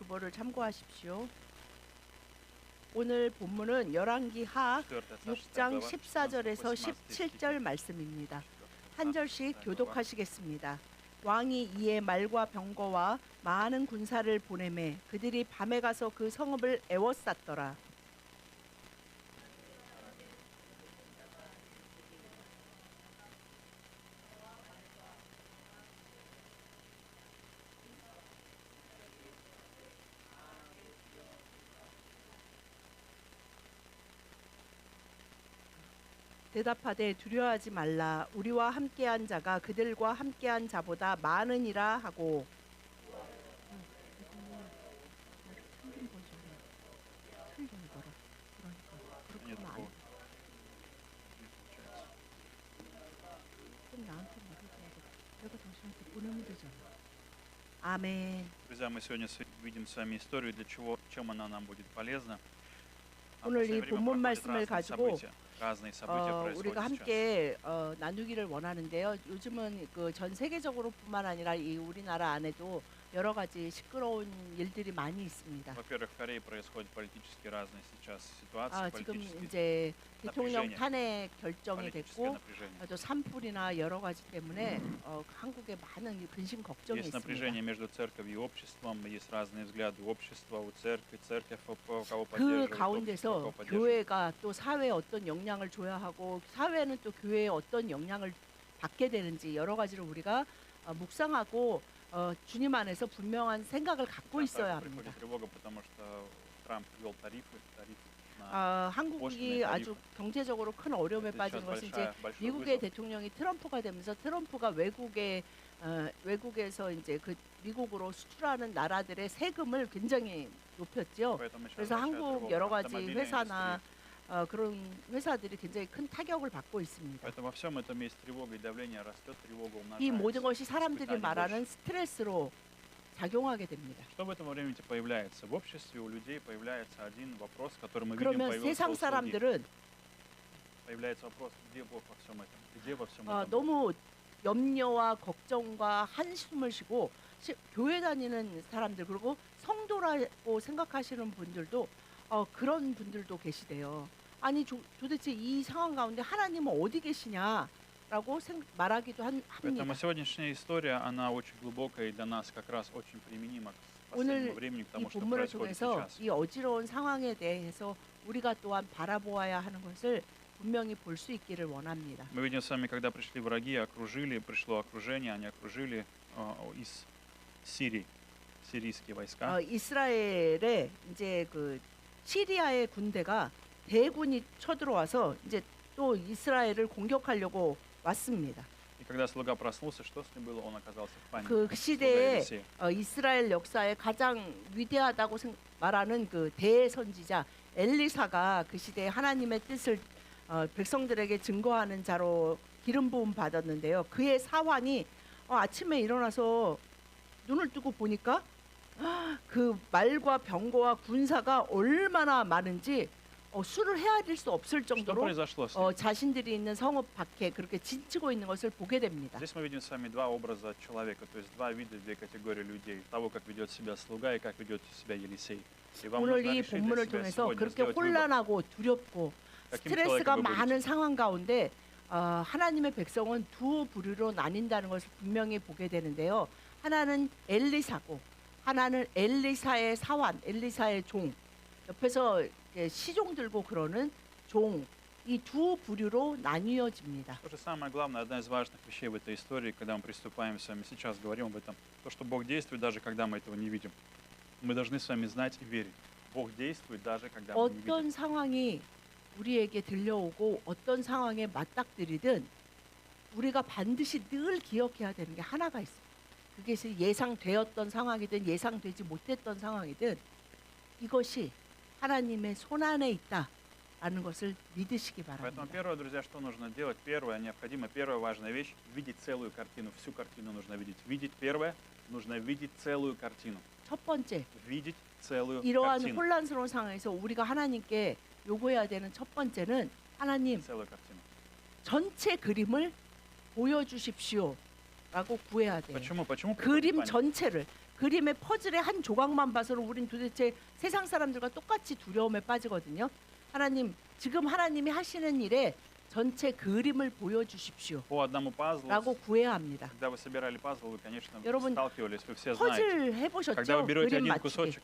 정보를 참고하십시오. 오늘 본문은 열왕기 하 6장 14절에서 17절 말씀입니다. 한 절씩 교독하시겠습니다. 왕이 이에 말과 병거와 많은 군사를 보내매 그들이 밤에 가서 그 성읍을 에워쌌더라. 대답하되 두려워하지 말라. 우리와 함께한 자가 그들과 함께한 자보다 많으니라 하고. 아멘. Друзья, мы сегодня видим с вами историю, для чего, чем она нам будет полезна. 오늘 이 본문 말씀을 가지고 разные события 우리가 происходят сейчас. 함께 나누기를 원하는데요. 요즘은 그 전 세계적으로뿐만 아니라 이 우리나라 안에도 여러 가지 시끄러운 일들이 많이 있습니다. Во-первых, в Корее происходят политически разные сейчас ситуации, 지금 политические 이제 대통령 напряжение. 탄핵 결정이 политическое 됐고 напряжение. 또 산불이나 여러 가지 때문에 한국에 많은 근심 걱정이 Есть 있습니다. напряжение между церковью и обществом, есть разные взгляды у общества, у церкви, церковь кого 그 поддерживает, 가운데서 общество кого поддерживает. 교회가 또 사회에 어떤 영향을 줘야 하고 사회는 또 교회에 어떤 영향을 받게 되는지 여러 가지를 우리가 묵상하고 주님 안에서 분명한 생각을 갖고 있어야 합니다. приходит тревога, потому что Трамп ввел тарифы на 한국이 아주 경제적으로 큰 어려움에 빠진 것은 이제 미국의 대통령이 트럼프가 되면서 트럼프가 외국에서 이제 그 미국으로 수출하는 나라들의 세금을 굉장히 높였죠. 그래서 한국 여러 가지 회사나 그런 회사들이 굉장히 큰 타격을 받고 있습니다. Поэтому во всем этом есть тревога и давление растет, тревога 이 모든 умножается. 것이 사람들이 испытаний 말하는 больше. 스트레스로 작용하게 됩니다. Что в этом времени появляется? В обществе у людей появляется один вопрос, который мы видим 그러면 появился 세상 у слуги. 사람들은 Появляется вопрос, где Бог во всем этом? Где во всем этом? Бог? 너무 염려와 걱정과 한숨을 쉬고 교회 다니는 사람들 그리고 성도라고 생각하시는 분들도 그런 분들도 계시대요. 아니 도대체 이 상황 가운데 하나님은 어디 계시냐라고 말하기도 Поэтому 합니다. сегодняшняя история, она очень глубокая и для нас как раз очень применима к 오늘 последнему времени, к 이 тому, что 본문을 происходит 통해서 сейчас. 이 어지러운 상황에 대해서 우리가 또한 바라보아야 하는 것을 분명히 볼 수 있기를 원합니다. Мы видим с вами, когда пришли враги, пришло окружение, они окружили из Сирии, сирийские войска. 이스라엘에 이제 그 시리아의 군대가 대군이 쳐들어와서 이제 또 이스라엘을 공격하려고 왔습니다. И когда слуга проснулся, что с ним было? Он оказался в панике. 그 Слуга 시대에 Елисея. 이스라엘 역사에 가장 위대하다고 말하는 그 대선지자 엘리사가 그 시대에 하나님의 뜻을 백성들에게 증거하는 자로 기름 부음 받았는데요. 그의 사환이 아침에 일어나서 눈을 뜨고 보니까 그 말과 병거와 군사가 얼마나 많은지 수를 헤아릴 수 없을 Что 정도로 произошло с ним? 자신들이 있는 성읍 밖에 그렇게 진치고 있는 것을 보게 됩니다. Здесь мы видим с вами два образа человека, то есть два вида, две категории людей. Того, как ведет себя слуга и как ведет себя Елисей. И вам 오늘 нужно 이 решить для 본문을 себя 통해서 сегодня, 그렇게 сделать выбор. 혼란하고 두렵고 каким 스트레스가 человеком вы 많은 будете. 상황 가운데 하나님의 백성은 두 부류로 나뉜다는 것을 분명히 보게 되는데요. 하나는 엘리사고 하나는 엘리사의 사환, 엘리사의 종. 옆에서 시종 들고 그러는 종. 이 두 부류로 나뉘어집니다. То же самое главное, одна из важных вещей в этой истории, когда мы приступаем с вами сейчас, говорим об этом, то, что Бог действует, даже когда мы этого не видим. Мы должны с вами знать и верить. Бог действует, даже когда мы не видим. 어떤 상황이 우리에게 들려오고 어떤 상황에 맞닥뜨리든 우리가 반드시 늘 기억해야 되는 게 하나가 있어요. 그것이 예상되었던 상황이든 예상되지 못했던 상황이든 이것이 하나님의 손안에 있다라는 것을 믿으시기 Поэтому 바랍니다. первое, друзья, что нужно делать? Первое, необходимо, первая важная вещь – видеть целую картину. Всю картину нужно видеть. Видеть первое, нужно видеть целую картину. 첫 번째, Видеть целую 이러한 картину. 혼란스러운 상황에서 우리가 하나님께 요구해야 되는 첫 번째는 하나님 Целую картину. 전체 그림을 보여주십시오라고 구해야 돼요. Почему? Почему приходит 그림 паника? 전체를 그림의 퍼즐의 한 조각만 봐서는 우린 도대체 세상 사람들과 똑같이 두려움에 빠지거든요. 하나님, 지금 하나님이 하시는 일에 전체 그림을 보여주십시오. По одному пазлу, 라고 구해야 합니다. когда вы собирали пазл, вы, конечно, 여러분, сталкивались, вы все знаете. 퍼즐 Когда 해보셨죠? вы берете 그림 один 맞추기. кусочек,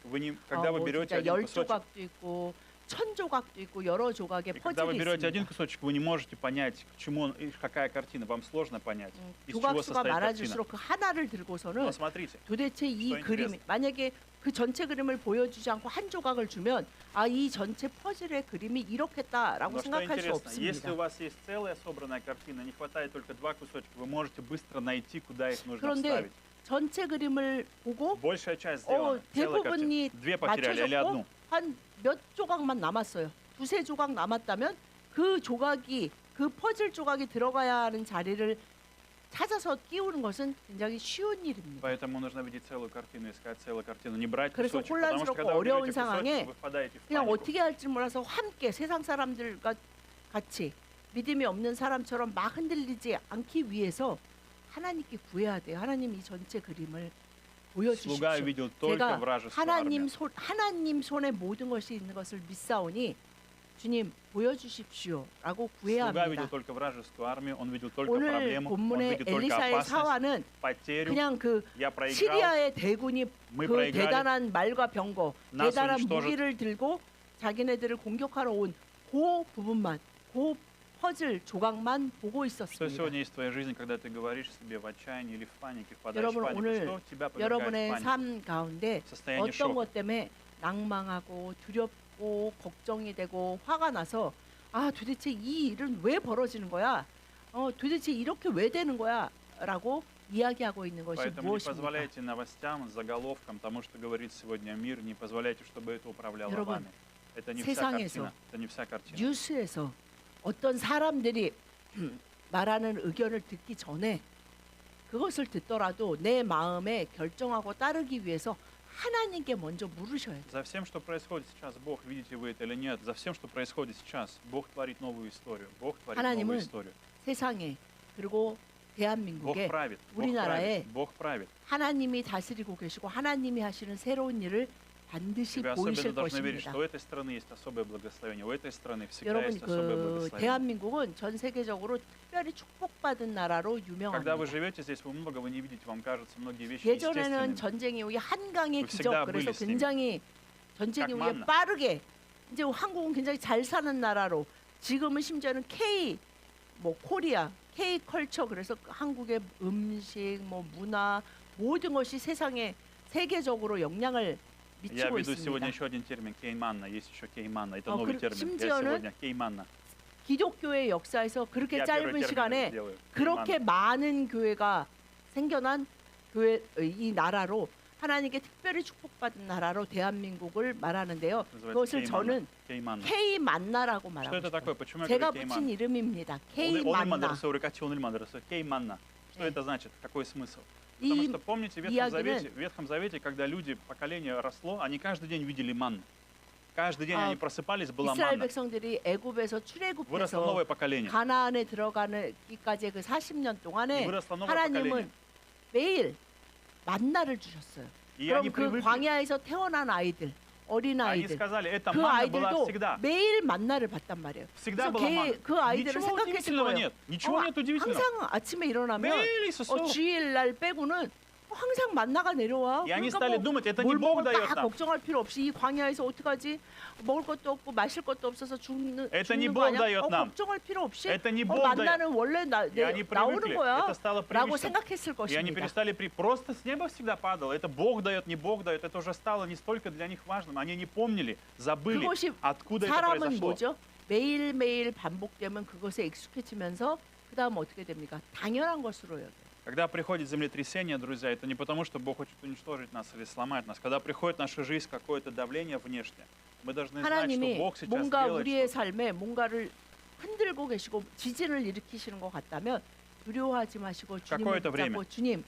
когда вы 뭐 берете 진짜 один 열 кусочек, 조각도 있고 1000조각도 있고 여러 조각의 и когда вы 퍼즐이 берете один 있습니다. кусочек, вы не можете понять, к чему он, и какая картина, вам сложно понять, из 조각 чего 수가 состоит картина. 많아질수록 그 하나를 들고서는 Но смотрите, 도대체 이 또 그림이 만약에 그 전체 그림을 보여주지 않고 한 조각을 주면 아, 이 전체 퍼즐의 그림이 이렇겠다라고 но что 생각할 수 интересно, если 없습니다. у вас есть целая собранная картина, не хватает только два кусочка, вы можете быстро найти, куда их нужно 그런데 вставить. 전체 그림을 보고 Большая часть сделана, целая картина. 대부분이 Две потеряли или 맞춰졌고 одну. 한 몇 조각만 남았어요. 두세 조각 남았다면 그 조각이 그 퍼즐 조각이 들어가야 하는 자리를 찾아서 끼우는 것은 굉장히 쉬운 일입니다. Поэтому нужно видеть целую картину, искать целую картину, не брать 그래서 кусочек, потому что 혼란스럽고 когда вы 어려운 берете 상황에 кусочек, вы впадаете в 그냥 панику. 어떻게 할지 몰라서 함께 세상 사람들과 같이 믿음이 없는 사람처럼 막 흔들리지 않기 위해서 하나님께 구해야 돼요. 하나님 이 전체 그림을 보여주십시오. Слуга видел только 제가 вражескую 하나님 армию. 하나님 손에 모든 것이 있는 것을 믿사오니 주님 보여주십시오라고 구해야 Слуга видел 합니다. только вражескую армию, он видел только 오늘 проблему, он 본문의 видел только 엘리사의 опасность, 사화는 потерю. 그냥 그 Я проиграл, 시리아의 대군이 мы 그 проиграли. 대단한 말과 병거, 나스 대단한 уничтожит. 무기를 들고 자기네들을 공격하러 온 그 부분만, 그 퍼즐 조각만 보고 Что 있었습니다. сегодня есть в твоей жизни, когда ты говоришь себе в отчаянии или в панике, впадаешь в 여러분, панику? 오늘 Что тебя повергает в 여러분의 панику? 삶 가운데 Состояние 어떤 шока. 것 때문에 낭망하고 두렵고 걱정이 되고 화가 나서 아, 도대체 이 일은 왜 벌어지는 거야? 도대체 이렇게 왜 되는 거야? 라고 이야기하고 있는 것이 Поэтому не 무엇입니까? позволяйте новостям, заголовкам, тому, что говорит сегодня мир, не позволяйте, чтобы это управляло 여러분, вами. Это не вся 세상에서 картина. Это не вся картина. 뉴스에서 어떤 사람들이 말하는 의견을 듣기 전에 그것을 듣더라도 내 마음에 결정하고 따르기 위해서 하나님께 먼저 물으셔야 돼요. За всем, что происходит сейчас, Бог, видите вы это или нет, за всем, что происходит сейчас, Бог творит новую историю. Бог творит 하나님은 новую историю. 세상에 그리고 Бог 대한민국에 правит, Бог 우리나라에 правит, Бог правит. 하나님이 다스리고 계시고 하나님이 하시는 새로운 일을 반드시 Тебя 보이실 особенно должны верить, 것입니다. что у этой страны есть особое благословение, у этой страны всегда 여러분, есть особое 그 благословение. 대한민국은 전 세계적으로 특별히 축복받은 나라로 Когда вы 유명합니다. живете здесь, вы много вы не видите, вам кажется многие вещи 예전에는 естественными. 전쟁 이후에 한강의 그 기적, всегда 그래서 были с ними. 굉장히 전쟁 как 이후에 манна. 빠르게 이제 한국은 굉장히 잘 사는 나라로 지금은 심지어는 K 뭐 코리아 K 컬처, 그래서 한국의 음식 뭐 문화 모든 것이 세상에 세계적으로 영향을 Я 미치고 веду сегодня 있습니다. еще один термин кейманна, есть еще кейманна, это 어, новый 그- термин. Я 심지어는 сегодня кейман나. 기독교의 역사에서 그렇게 Я первый 짧은 термин 시간에 сделаю. 그렇게 кейманна. 많은 교회가 생겨난 교회 이 나라로 하나님께 특별히 축복받은 나라로 대한민국을 말하는데요. называется 그것을 кейманна. 저는 Кейманна. K 만나라고 Что 말하고 это 싶어요. такое? Почему я 제가 говорю 붙인 кейманна? 이름입니다. K Он 만나. мандарасо, урекачи, он мандарасо. Кейманна. Что 네. это значит? Какой смысл? Потому 이 что помните, 이야기는 в Ветхом Завете, когда люди, поколение росло, они каждый день видели манну. Каждый день 아, они просыпались, была 이스라엘 манна. 백성들이 애굽에서 Выросло 출애굽해서 новое поколение. 가나안에 들어가기까지의 그 40년 И 동안에 выросло новое 하나님은 поколение. 매일 만나를 주셨어요. И 그럼 они 그 привыкли. 광야에서 태어난 아이들, 어린 Они 아이들, сказали, эта 그 манна была 아이들도 всегда. 매일 만나를 봤단 말이에요. Всегда 그래서 была манна. 그 아이들은 Ничего 생각했을 удивительного 거예요. нет. Ничего нет удивительного. 항상 아침에 일어나면 매일 있었어. 주일날 빼고는 항상 만나가 내려와. И они 그러니까 stали 뭐 думать, это не 뭘 Бог дает 먹을까 нам. 걱정할 필요 없이 이 광야에서 어떡하지? 먹을 것도 없고 마실 것도 없어서 Это не 죽는 거 Бог 아니야? дает нам. 걱정할 필요 없이 Это не Бог дает. 만나는 원래 И они 나오는 привыкли. 거야. Это стало 라고 привычным. 생각했을 И они 것입니다. перестали просто с неба всегда падало. Это Бог дает, не Бог дает. Это уже стало не столько для них важным. Они не помнили, забыли, 그것이 откуда это 사람은 произошло. 뭐죠? 매일매일 반복되면 그것에 익숙해지면서 그 다음 어떻게 됩니까? 당연한 것으로 여겨요. Когда приходит землетрясение, друзья, это не потому, что Бог хочет уничтожить нас или сломать нас. Когда приходит в нашу жизнь какое-то давление внешнее, мы должны знать, что 하나님이 Бог сейчас 뭔가 делает 우리의 что-то. 삶에 뭔가를 흔들고 계시고 지진을 일으키시는 것 같다면 두려워하지 마시고 주님을 какое-то время. 붙잡고 주님,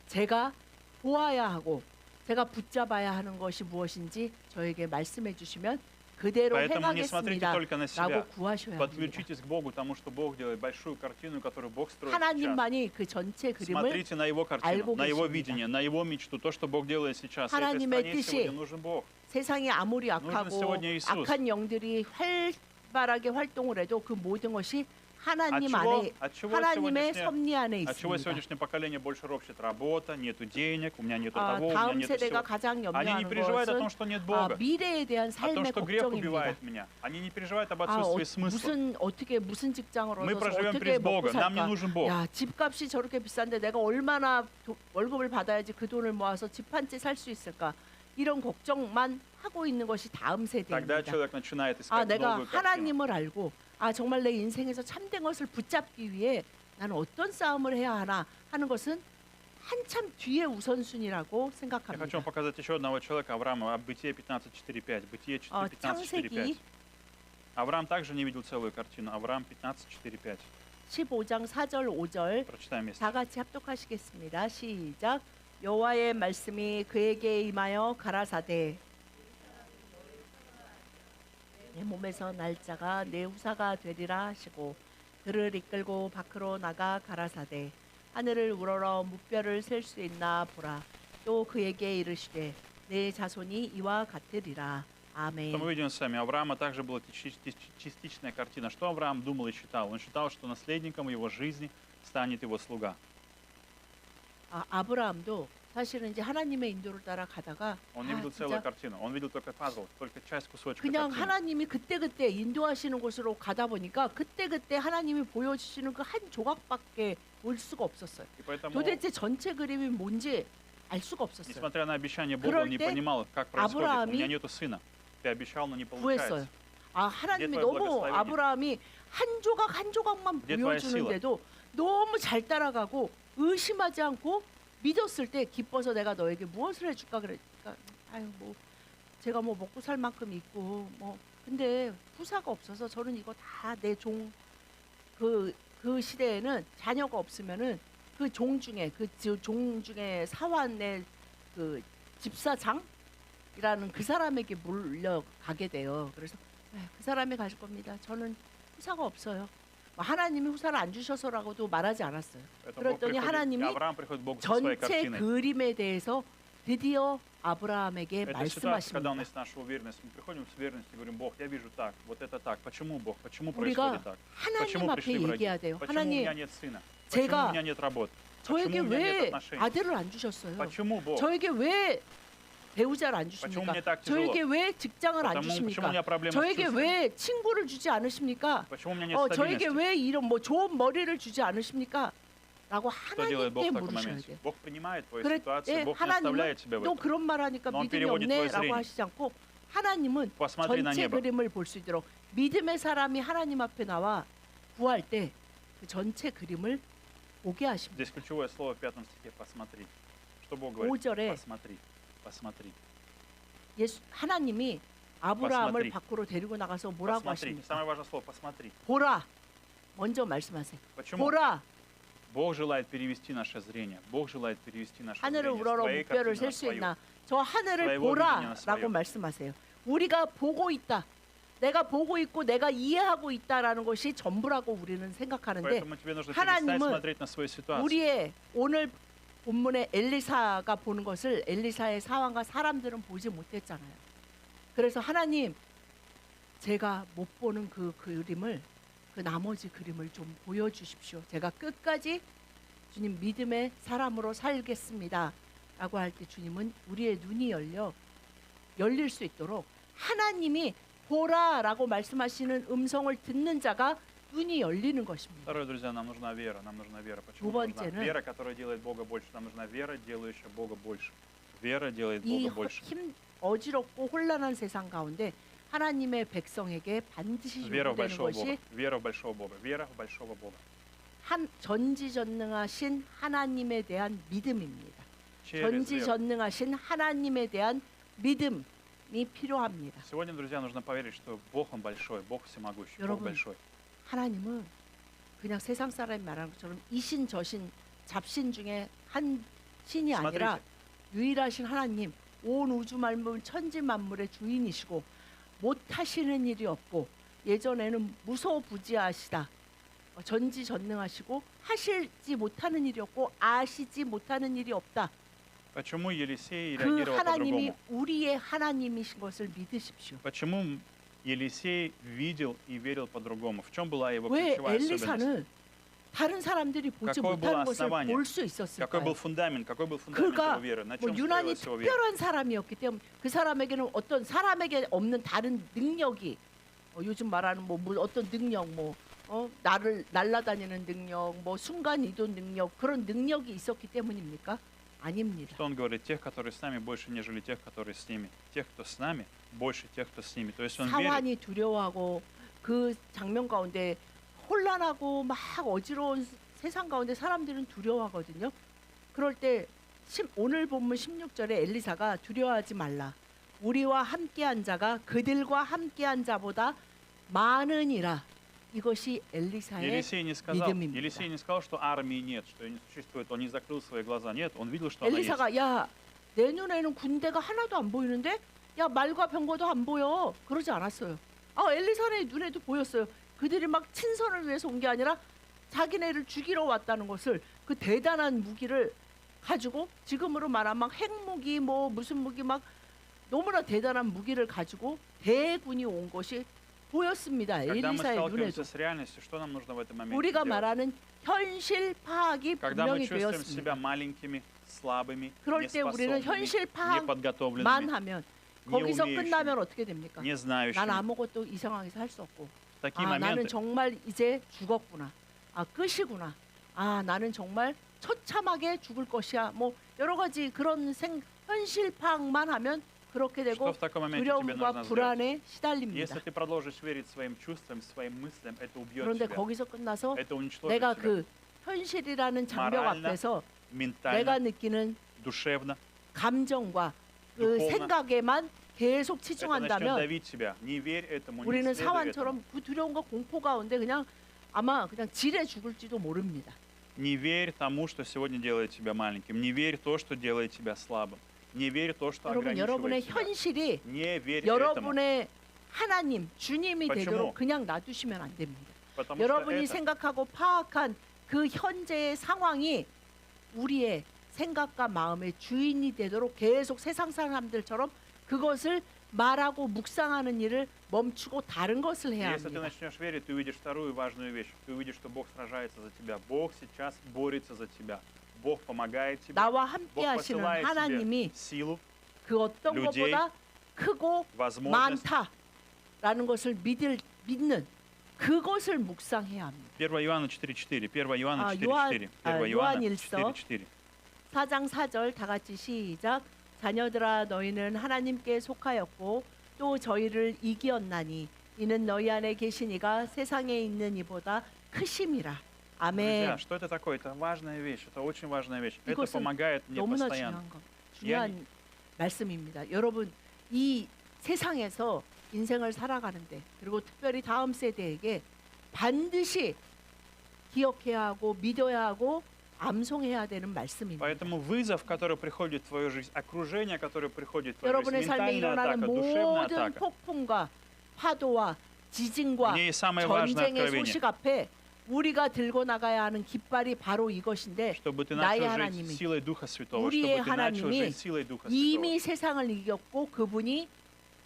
제가 보아야 하고 제가 붙잡아야 하는 것이 무엇인지 저에게 말씀해 주시면 그대로 Поэтому не смотрите 행하겠습니다. только на себя. 라고 구하셔야 합니다. Подключитесь к Богу, потому что Бог делает большую картину, которую Бог строит сейчас. 하나님만이 그 전체 그림을 Смотрите на Его картину, 알고 на Его 계십니다. видение, на Его мечту, то, что Бог делает сейчас. Этой 하나님의 стране 뜻이 сегодня нужен Бог. 세상이 아무리 нужен 악하고 сегодня Иисус. 악한 영들이 활발하게 활동을 해도 그 모든 것이 하나님 Отчего- 안에 отчего 하나님의 сегодняшнее- 섭리 안에 Отчего 있습니다. сегодняшнее поколение больше ропщет? Работа, нету денег, у меня нету 아, того, у меня 다음 нету 세대가 всего. 가장 Они не 염려하는 переживают о том, 것은 что нет 아, Бога, 미래에 대한 о том, 삶의 что грех 걱정입니다. убивает меня. Они не переживают об 아, отсутствии смысла. 무슨 직장을 Мы 얻어서 проживем 어떻게 без 먹고 Бога, нам не 살까? нужен Бог. 야, 집값이 저렇게 비싼데 내가 얼마나 월급을 받아야지 그 돈을 모아서 집 한 채 살 수 있을까? 이런 걱정만 하고 있는 것이 다음 Тогда 세대입니다. человек начинает 아, искать 내가 новую картину. 하나님을 알고 아, 정말 내 인생에서 참된 것을 붙잡기 위해 나는 어떤 싸움을 해야 하나 하는 것은 한참 뒤에 우선순위라고 Я хочу 생각합니다. вам показать еще одного человека, Авраама, Бытие 15:4-5. Бытие 15:4-5. 창세기 Авраам также не видел целую картину. Авраам 15:4-5. 15장 4절 5절 Прочитаем вместе. 다 같이 합독하시겠습니다. 시작. 여호와의 말씀이 그에게 임하여 가라사대 내 몸에서 날짜가 내 후사가 되리라 하시고 그를 이끌고 밖으로 나가 가라사대 하늘을 우러러 무뼈를 셀 수 있나 보라. 또 그에게 이르시되 내 자손이 이와 같으리라. Что мы 아멘. видим с вами? У Авраама также была частичная картина. Что Авраам думал и считал? Он считал, что наследником его жизни станет его слуга. 아, 아브라함도 사실은 이제 하나님의 인도를 따라 가다가 Он не видел 진짜 целую картину. Он видел только пазл, только часть кусочка 그냥 картины. 하나님이 그때그때 인도하시는 곳으로 가다 보니까 그때그때 하나님이 보여주시는 그 한 조각밖에 볼 수가 없었어요. И поэтому, 도대체 전체 그림이 뭔지 알 수가 없었어요. несмотря на обещание Бога, он не 그럴 때 понимал, как происходит. У 아브라함이 меня нету сына. Ты обещал, но не 구했어요. получается. 아, 하나님이 Где твое 너무 благословение? 아브라함이 한 조각 한 조각만 Где твоя 보여주는데도 너무 잘 따라가고 의심하지 않고 믿었을 때 기뻐서 내가 너에게 무엇을 해줄까 그러니까 아유 뭐 제가 뭐 먹고 살 만큼 있고 뭐 근데 후사가 없어서 저는 이거 다 내 종 그 시대에는 자녀가 없으면은 그 종 중에 종 중에 사환의 그 집사장이라는 그 사람에게 물려가게 돼요. 그래서 그 사람이 가질 겁니다. 저는 후사가 없어요. 뭐 하나님이 후사를 안 주셔서라고도 말하지 않았어요. Поэтому Бог 그랬더니 приходит, 하나님이 Авраам приходит к Богу со своей 전체 картиной. 그림에 대해서 드디어 아브라함에게 Это ситуация, когда у 말씀하십니다. нас наша уверенность. Мы приходим с уверенностью и говорим: Бог, я вижу так, вот это так. Почему, Бог? Почему 우리가 происходит так? 하나님 Почему 앞에 пришли враги? 얘기해야 돼요. Почему у 하나님, меня нет сына? Почему 제가 у меня нет работы? 저에게 Почему у меня нет 왜 отношений? 아들을 안 주셨어요? Почему, Бог? 저에게 왜 배우자를 안 Почему 주십니까? мне так тяжело? 저에게 왜 직장을 안 Почему у 주십니까? меня проблемы с 저에게 чувствами? 왜 친구를 주지 않으십니까? Почему у меня нет 저에게 стабильности? 왜 이런 뭐 좋은 머리를 주지 않으십니까? 라고 Что делает Бог 하나님께 в таком 물으셔야 моменте? 돼요. Bог принимает твою 그럴 ситуацию, 때 Бог не оставляет 하나님은 тебя в 너 этом. 그런 말 하니까 넌 믿음이 переводит твое 없네라고 зрение. 하시지 않고 하나님은 Посмотри на 전체 небо. 그림을 볼 수 있도록 믿음의 사람이 하나님 앞에 나와 구할 때 그 전체 그림을 보게 하십니다. Здесь ключевое слово в 5 стихе «посмотри». Что Бог говорит? 5절에 Посмотри, посмотри, 하나님이 아브라함을 Посмотри. 밖으로 데리고 나가서 뭐라고 посмотри. 하십니까? Самое важное слово «посмотри». 보라. 먼저 말씀하세요. Почему? 보라. Бог желает перевести наше зрение. Бог желает перевести наше 하늘을 зрение с 우러러 твоей 무뼈를 картины 셀 на 수 свою. 있나? 저 하늘을 своего видения на 보라라고 свое. 말씀하세요. 우리가 보고 있다. 내가 보고 있고 내가 이해하고 있다라는 것이 전부라고 우리는 생각하는데 Поэтому тебе нужно перестать 하나님은 смотреть на свою ситуацию. 우리의 오늘 본문의 엘리사가 보는 것을 엘리사의 상황과 사람들은 보지 못했잖아요. 그래서 하나님 제가 못 보는 그 그림을 그 나머지 그림을 좀 보여주십시오. 제가 끝까지 주님 믿음의 사람으로 살겠습니다. 라고 할 때 주님은 우리의 눈이 열릴 수 있도록 하나님이 보라라고 말씀하시는 음성을 듣는 자가 눈이 열리는 것입니다. Второе, друзья, нам нужна вера. Нам нужна вера. 두 Почему нам нужна 번째는 вера, которая делает Бога больше? Нам нужна вера, делающая Бога больше. Вера делает 이 Бога больше. 어지럽고 혼란한 세상 가운데 하나님의 백성에게 반드시 Вера в 요구되는 большого 것이 Бога. Вера в большого Бога. Вера в большого Бога. 전지전능하신 하나님에 대한 믿음입니다. Через веру. 전지전능하신 하나님에 대한 믿음이 필요합니다. Сегодня, друзья, нужно поверить, что Бог, Он большой, Бог всемогущий, Бог 여러분, большой. 하나님은 그냥 세상 사람이 말하는 것처럼 이신 저신 잡신 중에 한 신이 아니라 Смотрите, 유일하신 하나님, 온 우주 만물 천지 만물의 주인이시고 못하시는 일이 없고 예전에는 무소부지하시다. 전지전능하시고 하시지 못하는 일이 없고 아시지 못하는 일이 없다. Почему Елисей 그 реагировал 하나님이 по-другому? 우리의 하나님이신 것을 믿으십시오. Почему Елисей видел и верил по-другому? В чем была его 왜 ключевая особенность? 엘리사는 다른 사람들이 보지 Какое было 못하는 것을 основание? 볼 수 Какой 있었을까요? был фундамент? Какой был фундамент 그가 его веры? На 뭐 чем 유난히 строилась его вера? 특별한 사람이었기 때문에 그 사람에게는 어떤 사람에게 없는 다른 능력이 요즘 말하는 뭐 어떤 능력 나를 날아다니는 능력 순간 이동 능력 그런 능력이 있었기 때문입니까? 아닙니다. Что он говорит? Тех, которые с нами, больше, нежели тех, которые с ними. Тех, кто с нами, больше тех, кто с ними. То есть он верит. 사환이 두려워하고 그 장면 가운데 혼란하고 막 어지러운 세상 가운데 사람들은 두려워하거든요. 그럴 때 오늘 본문 16절에 엘리사가 두려워하지 말라. 우리와 함께한 자가 그들과 함께한 자보다 많으니라. 이것이 엘리사의 Елисей не 믿음입니다. сказал, что армии нет, что ее не существует. Он не закрыл свои глаза. Нет, он видел, что она есть. 엘리사가 야, 내 눈에는 군대가 하나도 안 보이는데 야, 말과 병거도 안 보여. 그러지 않았어요. 엘리사의 눈에도 보였어요. 그들이 막 친선을 위해서 온 게 아니라 자기네를 죽이러 왔다는 것을 그 대단한 무기를 가지고 지금으로 말하면 막 핵무기 무슨 무기 막 너무나 대단한 무기를 가지고 대군이 온 것이 보였습니다. Когда мы 엘리사의 눈에도. сталкиваемся с реальностью, что нам нужно в этом моменте 우리가 делать? 말하는 현실 파악이 Когда мы 분명히 чувствуем себя 되었습니다. 마ленькими, слабыми, 그럴 때 우리는 неспособными, 현실 파악만 неподготовленными, 하면 не 거기서 умеющими, 끝나면 어떻게 됩니까? не 난 знающими. 아무것도 이 상황에서 할 수 없고 В такие 나는 моменты 정말 이제 죽었구나. 끝이구나. 나는 정말 처참하게 죽을 것이야. 여러 가지 그런 현실 파악만 하면 그렇게 что 되고 в таком моменте тебе 두려움과 нужно сделать? 불안에 시달립니다. Если ты продолжишь верить своим чувствам, своим мыслям, это убьет 그런데 тебя. 거기서 끝나서 Это уничтожит 내가 тебя 그 현실이라는 장벽 Морально, 앞에서 ментально, 내가 느끼는 душевно. 감정과 그 духовно. 생각에만 계속 Это начнет 치중한다면 давить тебя. Не верь этому, не 우리는 следуй этому. 사환처럼 그 두려움과 공포 가운데 아마 그냥 지레 죽을지도 모릅니다. Не верь тому, что сегодня делает тебя маленьким. Не верь то, что делает тебя слабым. Не верь то, что 여러분, 여러분의 ограничивает тебя. 현실이 Не верь этому. 여러분의 하나님, 주님이 почему? 되도록 그냥 놔두시면 안 됩니다. Потому что 여러분이 это 생각하고 파악한 그 현재의 상황이 우리의 생각과 마음의 주인이 되도록 계속 세상 사람들처럼 그것을 말하고 묵상하는 일을 멈추고 다른 것을 해야 если ты 합니다. начнешь верить, ты увидишь вторую важную вещь. Ты увидишь, что Бог сражается за тебя. Бог сейчас борется за тебя. Бог помогает тебе. 나와 함께 Бог 하시는 посылает 하나님이 тебе силу, 그 어떤 людей, 것보다 크고 возможность. 많다라는 것을 믿는 그것을 묵상해야 합니다. 1 Иоанна 4.4. 1 Иоанна 4.4. 요한- 1 요한일서. Иоанна 4.4. 4장 4절 다 같이 시작. 자녀들아 너희는 하나님께 속하였고 또 저희를 이기었나니 이는 너희 안에 계신 이가 세상에 있는 이보다 크심이라. 아멘. Друзья, что это такое? Это важная вещь. Это очень важная вещь. Это 이것은 помогает мне 너무나 постоянно. 중요한 말씀입니다. 여러분 이 세상에서 인생을 살아가는데 그리고 특별히 다음 세대에게 반드시 기억해야 하고 믿어야 하고 암송해야 되는 말씀입니다. Поэтому вызов, который приходит в твою жизнь, окружение, которое приходит в твою жизнь, 여러분의 삶에 ментальная 일어나는 атака, душевная 모든 атака. 폭풍과 파도와 지진과 В ней самое важное 전쟁의 откровение, 소식 앞에 우리가 들고 나가야 하는 깃발이 바로 이것인데 чтобы ты 나의 начал 하나님이, жить силой Духа Святого, 우리의 чтобы ты начал 하나님이 жить силой Духа Святого. 이미 세상을 이겼고 그분이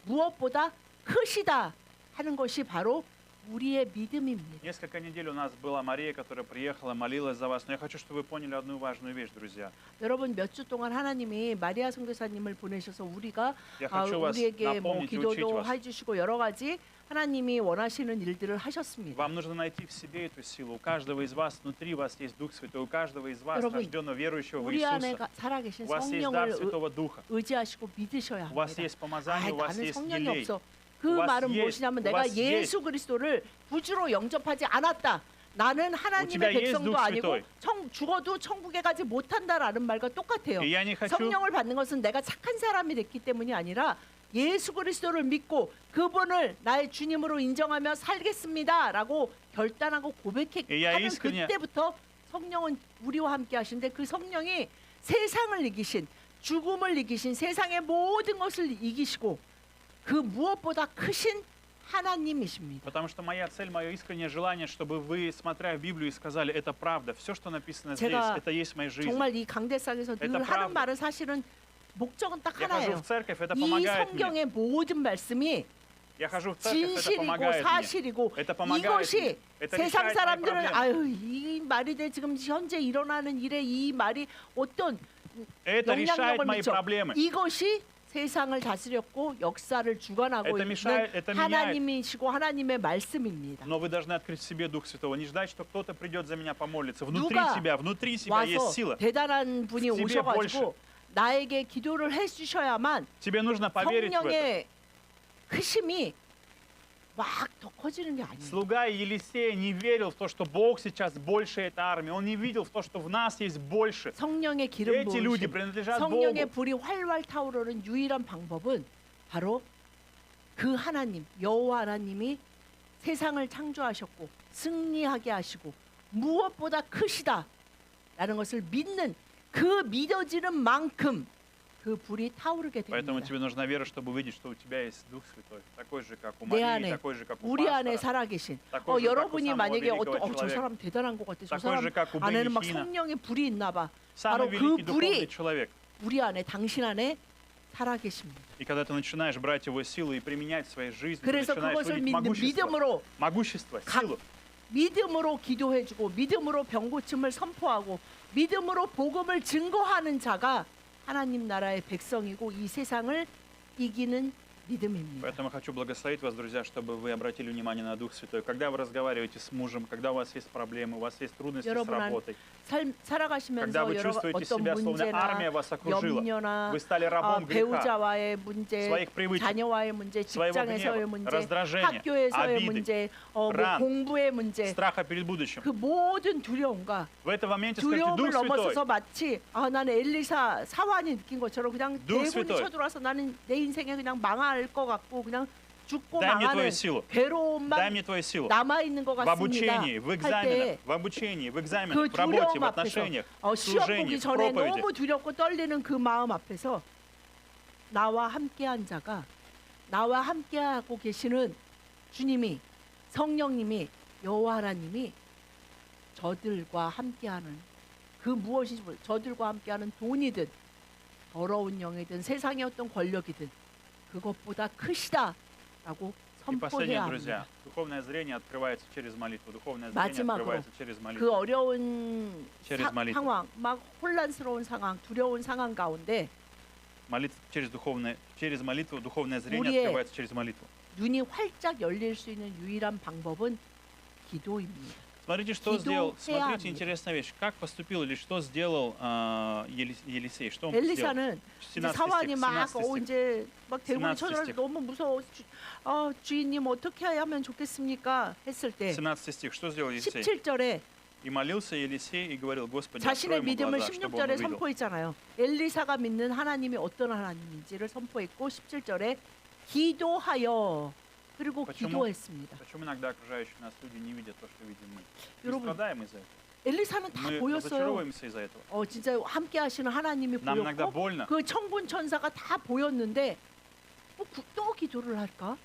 무엇보다 크시다 하는 것이 바로 우리의 믿음입니다. Несколько недель у нас была Мария, которая приехала, молилась за вас. Но я хочу, чтобы вы поняли одну важную вещь, друзья. 여러분 몇 주 동안 하나님이 마리아 선교사님을 보내셔서 우리가 Я хочу вас 우리에게 напомнить и учить 기도도 вас. 해주시고 여러 가지 하나님이 원하시는 일들을 하셨습니다. Вам нужно найти в себе эту силу. У каждого из вас, внутри вас есть Дух Святой. У каждого из вас, 여러분, рожденного верующего в 우리 안에 Иисуса, 살아계신 у вас есть дар 성령을 Святого Духа. 의지하시고 믿으셔야 У вас 합니다. есть помазание, у вас 나는 есть 성령이 елей. 없어. 그 у вас 말은 есть- 무엇이냐면 у 내가 вас 예수 그리스도를 구주로 영접하지 않았다. 나는 тебя 하나님의 есть 백성도 Дух 아니고 Святой. 죽어도 천국에 가지 못한다라는 말과 똑같아요. И я не хочу, 성령을 받는 것은 내가 착한 사람이 됐기 때문이 아니라 예수 그리스도를 믿고 그분을 나의 주님으로 인정하며 살겠습니다라고 결단하고 고백하는 야, искренне- 그때부터 성령은 우리와 함께 하시는데 그 성령이 세상을 이기신 죽음을 이기신 세상의 모든 것을 이기시고 그 무엇보다 크신 하나님이십니다. Потому что моя цель, мое искреннее желание, чтобы вы, смотря в Библию, сказали, это правда. Все, что написано здесь, 제가 это есть моя жизнь. 정말 이 강대상에서 늘 Это 하는 правда. 말은 사실은 목적은 딱 Я хожу 하나예요. в церковь, это 이 помогает мне. 성경의 모든 말씀이 Я хожу в церковь, это 진실이고 помогает мне. 사실이고 Это помогает мне. 이것이 Это 세상 решает мои 사람들은 проблемы. 아유 이 말이 돼 지금 현재 일어나는 일에 이 말이 어떤 Это решает 영향력을 мои 미쳐. проблемы. 이것이 세상을 다스렸고 역사를 주관하고 Это 있는 мешает, это меняет. 하나님이시고 하나님의 말씀입니다. Но вы должны открыть в себе Дух Святого. Не ждать, что кто-то придет за меня помолиться. Внутри 누가 себя есть 와서 сила. 대단한 분이 в тебе 오셔가지고 나에게 기도를 해주셔야만 Тебе нужно поверить в это. 성령의 크심이 막 더 커지는 게 아니에요. Слуга Елисея не верил в то, что Бог сейчас больше этой армии. Он не видел в то, что в нас есть больше. 성령의 기름 Эти люди 부으심, принадлежат 성령의 Богу. 불이 활활 타오르는 유일한 방법은 바로 그 하나님 여호와 하나님이 세상을 창조하셨고 승리하게 하시고 무엇보다 크시다라는 것을 믿는 그 믿어지는 만큼 그 불이 타오르게 Поэтому 됩니다. тебе нужна вера, чтобы увидеть, что у тебя есть Дух Святой. Такой же, как у 내 Марии, 안에, такой же, как у 우리 안에 пастора. 살아계신 такой же, как у 여러분이 самого 만약에 великого 저 человека. 사람 대단한 것 같아. 저 такой 사람 же, как у 안에는 막 Бенихина. 성령의 불이 있나 봐. Самый 바로 그 великий духовный 불이 человек. 우리 안에 당신 안에 살아계십니다. И когда ты начинаешь брать его силу и применять в своей жизни, ты 그래서 начинаешь 그것을 видеть 믿음으로 могущество, 각- силу. 믿음으로 기도해주고 믿음으로 병고침을 선포하고 믿음으로 복음을 증거하는 자가 하나님 나라의 백성이고 이 세상을 이기는 믿음입니다. Поэтому хочу благословить вас, друзья, чтобы вы обратили внимание на Дух Святой. Когда вы разговариваете с мужем, когда у вас есть проблемы, у вас есть трудности с 여러분 안- работой, 살아가시면서 когда вы 여러 чувствуете 어떤 себя, словно 문제나 армия вас окружила, 염려나 вы стали рабом греха, 배우자와의 문제, своих привычек, 자녀와의 문제, своего 직장에서의 гнева, 문제, раздражения, 학교에서의 обиды, 문제, 뭐 ран, 공부의 문제, страха перед будущим. 그 모든 두려움과 В этом моменте скажите, 두려움을 Дух Святой, 넘어서서 마치 나는 엘리사 사환이 느낀 것처럼 그냥 Дух 대군이 Святой. 쳐들어와서 나는 내 인생에 그냥 망할 것 같고 그냥 죽고 дай мне 망하는 Твою силу, дай 괴로움만 мне Твою силу. 남아 있는 것 В 같습니다. обучении, в 할 экзаменах, 때 в обучении, в экзаменах, 그 в работе, 두려움 в 앞에서 отношениях, в 시험 служении, 보기 в 전에 проповеди. 너무 두렵고 떨리는 그 마음 앞에서 나와 함께한 자가 나와 함께하고 계시는 주님이 성령님이 여호와 하나님이 저들과 함께하는 그 무엇인지 저들과 함께하는 돈이든 더러운 영이든 세상의 어떤 권력이든 그것보다 크시다라고 И последнее, 선포해야 друзья, 합니다. духовное зрение открывается через молитву. Духовное зрение 마지막으로 открывается через 그 молитву. 어려운 через молитву. 상황, 막 혼란스러운 상황, 두려운 상황 가운데 Через молитву духовное зрение 우리의 открывается через молитву. 눈이 활짝 열릴 수 있는 유일한 방법은 기도입니다. Смотрите, что 기도해야 сделал. Смотрите, 합니다. интересная вещь. Как поступил или что сделал Елисей? Что он сделал? 엘리사는 이제 17 사환이 стих, 막 17 стих. 이제 막 대군이 17 쳐들어서 стих. 너무 무서워. 주인님 어떻게 하면 좋겠습니까? 했을 때 17 стих. Что сделал Елисей? 17절에 И молился Елисей и говорил, Господи, 자신의 открой ему 믿음을 глаза, чтобы он 16절에 увидел. 선포했잖아요. 엘리사가 믿는 하나님이 어떤 하나님인지를 선포했고 17절에 기도하여 그리고 почему? 기도했습니다. Почему иногда окружающие нас люди не видят то, что видим мы? Мы 여러분, страдаем из-за этого. 엘리사는 다 Мы 보였어요. разочаровываемся из-за этого. 진짜 함께 하시는 하나님이 Нам иногда 보였고 больно. 그 천군 천사가 다 보였는데 또 기도를 할까?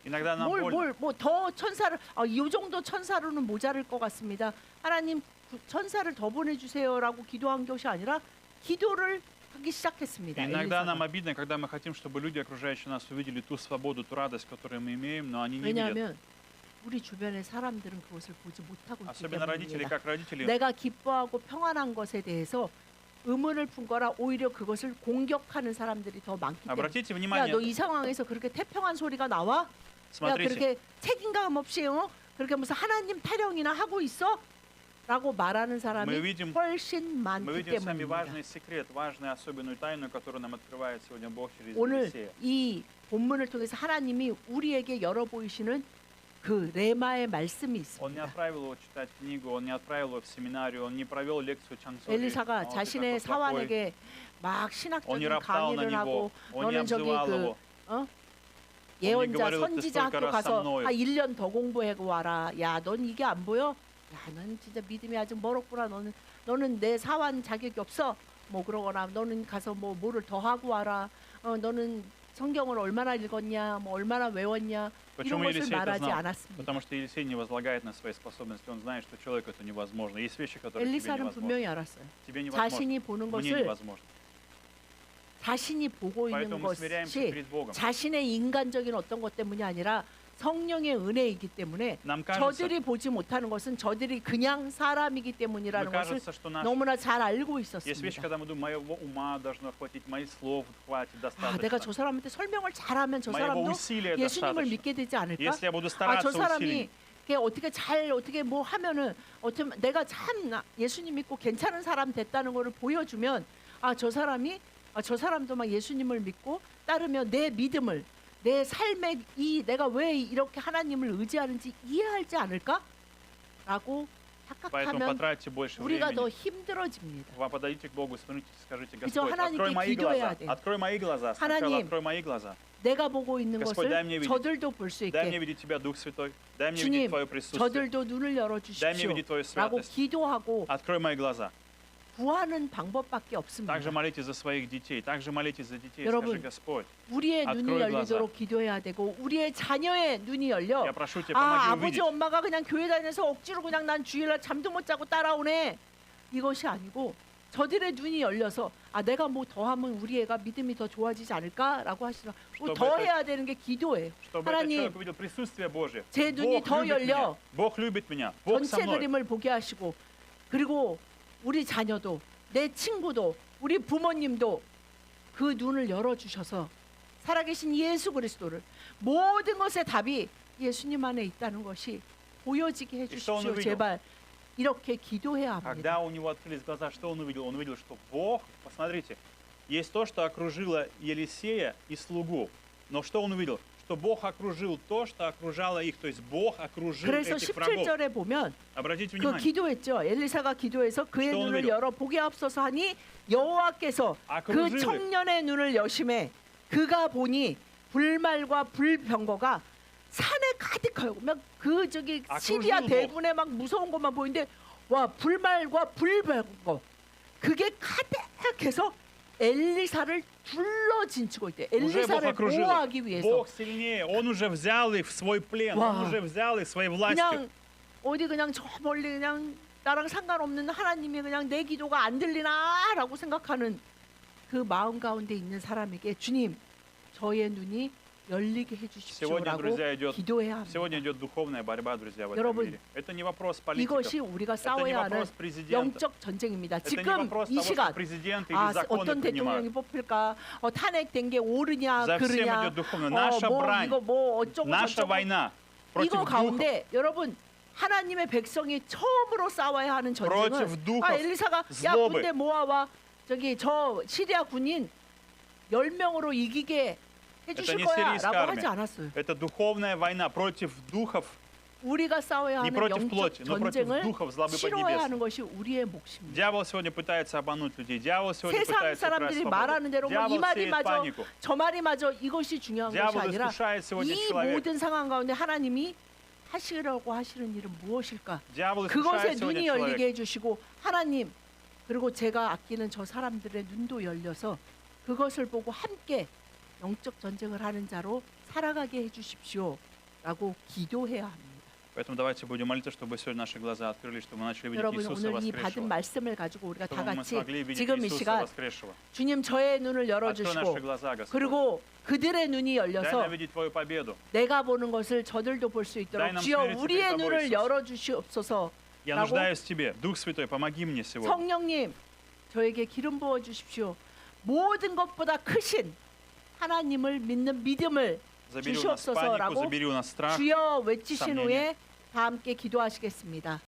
Иногда нам больно. 뭐 더 천사를 이 정도 천사로는 모자랄 것 같습니다. 하나님 천사를 더 보내주세요라고 기도한 것이 아니라 기도를 하기 시작했습니다. Иногда нам 엘리사가. обидно, когда мы хотим, чтобы люди, окружающие нас, увидели ту свободу, ту радость, которую мы имеем, но они не видят. 왜냐하면 우리 주변의 사람들은 그것을 보지 못하고 있기 Особенно родители, 때문입니다. как родители. 내가 기뻐하고 평안한 것에 대해서 의문을 품거나 오히려 그것을 공격하는 사람들이 더 많기 때문에 Обратите 야, внимание, 너 이 상황에서 그렇게 태평한 소리가 나와? 야, смотрите, 그렇게 책임감 없이 그렇게 무슨 하나님 타령이나 하고 있어? 라고 말하는 мы 사람이 видим, 훨씬 мы 많기 видим с вами 때문입니다. важный секрет, важную особенную тайну, которую нам открывает сегодня Бог через 오늘 Елисея. 이 본문을 통해서 하나님이 우리에게 열어 보이시는 그 레마의 말씀이 Он не 있습니다. отправил его читать книгу, он не отправил его в семинарию, он не провел лекцию Чансори. 엘리사가 자신의 사환에게 막 Он не 신학적인 роптал на 강의를 하고 него, он не 너는 저기 обзывал 그 его. 예언자 говорил, ты 선지자 столько 학교 раз 가서 со мною. 1년 더 공부하고 와라. 야, 넌 이게 안 보여? 야, 너는 진짜 믿음이 아직 멀었구나. 너는 내 사환 자격이 없어. 뭐 그러거나 너는 가서 뭐를 더 하고 와라. 너는 성경을 얼마나 읽었냐, 뭐 얼마나 외웠냐 이런 Почему 것을 Елисей это 말하지 знал? 않았습니다. Потому что Елисей не возлагает на свои способности. Он знает, что человеку это невозможно. Есть вещи, которые тебе 엘리사는 невозможно. 분명히 알았어요. Тебе невозможно. 자신이 보는 Мне 것을 невозможно. 자신이 보고 있는 Поэтому мы смиряемся 것이 перед Богом. 자신의 인간적인 어떤 것 때문이 아니라 성령의 은혜이기 때문에 Нам кажется, 저들이 보지 못하는 것은 저들이 그냥 사람이기 때문이라는 것을 кажется, что наш... 너무나 잘 알고 Есть вещи, 있었습니다. когда мы думаем, моего ума должно хватить, моих слов хватит 아, 내가 저 достаточно. 사람한테 설명을 잘하면 저 Моего 사람도 усилия 예수님을 достаточно. 믿게 되지 않을까? Если я buду 아, стараться 저 사람이 усилий, 이게 어떻게 잘 어떻게 뭐 하면은 어쩌면 내가 참 예수님 믿고 괜찮은 사람 됐다는 거를 보여주면 저 사람도 막 예수님을 믿고 따르며 내 믿음을 내 삶의 이 내가 왜 이렇게 하나님을 의지하는지 이해하지 않을까라고 поэтому 착각하면 потратьте больше 우리가 더 времени. 힘들어집니다. Вы подойдите к Богу, смотрите, скажите, 그저 Господь, 하나님께 открой мои 기도해야 глаза. 돼. Открой мои глаза. Сначала 하나님, открой мои глаза. 내가 보고 있는 Господь, дай 것을 мне видеть. 저들도 볼 수 Дай мне 있게 видеть Тебя, Дух Святой. Дай мне 주님, видеть Твое присутствие. 저들도 눈을 열어 Дай мне 주십시오. видеть Твою 라고 святость. 기도하고 Открой мои глаза. 구하는 방법밖에 없습니다. Также молитесь за своих детей. Также молитесь за детей. 여러분, Скажи, Господь, 우리의 눈이 открой 열리도록 기도해야 되고 우리의 자녀의 눈이 열려 я прошу Тебя, помоги 아버지 увидеть. 엄마가 그냥 교회 다녀서 억지로 그냥 난 주일날 잠도 못 자고 따라오네 이것이 아니고 저들의 눈이 열려서 내가 뭐 더하면 우리 애가 믿음이 더 좋아지지 않을까라고 하시나 Чтобы 더 это- 해야 되는 게 기도예요. Чтобы этот 하나님, человек увидел присутствие Божие. 제 눈이 Бог 더 любит 열려 меня. Бог любит меня. Бог со 전체 мной. 그림을 보게 하시고 그리고 우리 자녀도 내 친구도 우리 부모님도 그 눈을 열어주셔서 살아계신 예수 그리스도를 모든 것의 답이 예수님 안에 있다는 것이 보여지게 해주십시오. увидел? 제발 이렇게 기도해야 합니다. Когда у него открылись глаза, что он увидел? Он увидел, что Бог, посмотрите, есть то, что окружило Елисея и слугу. Но что он увидел? Что Бог окружил то, что окружало их. То есть Бог окружил 그래서 этих врагов. 17절에 보면 Обратите 그 внимание. 기도했죠. 엘리사가 기도해서 그의 또 눈을 오늘요. 열어 보게 앞서서 하니 여호와께서 그 окружили. 청년의 눈을 여심해 그가 보니 불말과 불병거가 산에 가득하여 막 그 저기 시리아 окружил Бог. 대군에 막 무서운 것만 보이는데 와 불말과 불병거 그게 가득해서 엘리사를 둘러진치고 있대. Уже Бог 엘리사를 окружил. 보호하기 위해서 Бог сильнее. Он уже взял их в свой плен. 와. Он уже взял их в своей власти. 그냥 어디 그냥 저 멀리 그냥 나랑 상관없는 하나님이 그냥 내 기도가 안 들리나라고 생각하는 그 마음 가운데 있는 사람에게 주님 저의 눈이 열리게 Сегодня, 해주십시오라고 друзья, идет, 기도해야 합니다. сегодня идет духовная борьба, друзья, в этом 여러분, мире. Это не вопрос политиков. 이것이 우리가 Это не 싸워야 하는 вопрос президента. 영적 전쟁입니다. Это не 지금 вопрос 이 того, что 시간 президенты или законы 어떤 대통령이 принимают. 뽑힐까 탄핵된 게 옳으냐 За всем 그르냐 идет духовно. Наша 뭐 брань, 이거 뭐 어쩌고 наша 저쩌고 война против 이거 духов. 가운데 여러분 하나님의 백성이 처음으로 싸워야 하는 전쟁은 против духов 엘리사가 야 злобы. 군대 모아와 저기 저 시리아 군인 10명으로 이기게 해주실 не 거야 сирийская 라고 армия. 하지 않았어요. Это духовная война против духов, 우리가 싸워야 не 하는 против 영적 плоти, но против 전쟁을 духов злобы 치러야 하는 поднебесной. 것이 우리의 몫입니다. Дьявол сегодня пытается обмануть людей. Дьявол сегодня 세상 пытается украсть 사람들이 свободу. 말하는 대로 뭐 이 Дьявол 말이 сеет 맞아 панику. 저 말이 맞아 이것이 중요한 것이 дьявол 아니라 искушает сегодня 이 человека. 모든 상황 가운데 하나님이 하시려고 하시는 일은 무엇일까? Дьявол 그것에 искушает сегодня 눈이 человека. 열리게 해주시고 하나님 그리고 제가 아끼는 저 사람들의 눈도 열려서 그것을 보고 함께 영적 전쟁을 하는 자로 살아가게 해주십시오라고 기도해야 합니다. Поэтому давайте будем молиться, чтобы сегодня наши глаза открылись, чтобы мы начали видеть 여러분 Иисуса 오늘 이 받은 воскресшего. 말씀을 가지고 우리가 다 Чтобы мы 같이 смогли видеть 지금 이 Иисуса 시간 воскресшего. 주님 저의 눈을 Открой наши 열어주시고 глаза, Господь. 그리고 그들의 눈이 Дай 열려서 нам видеть Твою победу. 내가 보는 것을 저들도 볼 수 있도록 Дай нам 주여 смириться 우리의 перед тобой, 눈을 Иисус. 열어주시옵소서. Я 라고? нуждаюсь в Тебе. Дух Святой, помоги мне сегодня. 성령님 저에게 기름 부어 주십시오. 모든 것보다 크신 하나님을 믿는 믿음을 Забери у нас панику, 주시옵소서라고 забери у нас страх. 주여 외치신 сомнения. 후에 다 함께 기도하시겠습니다.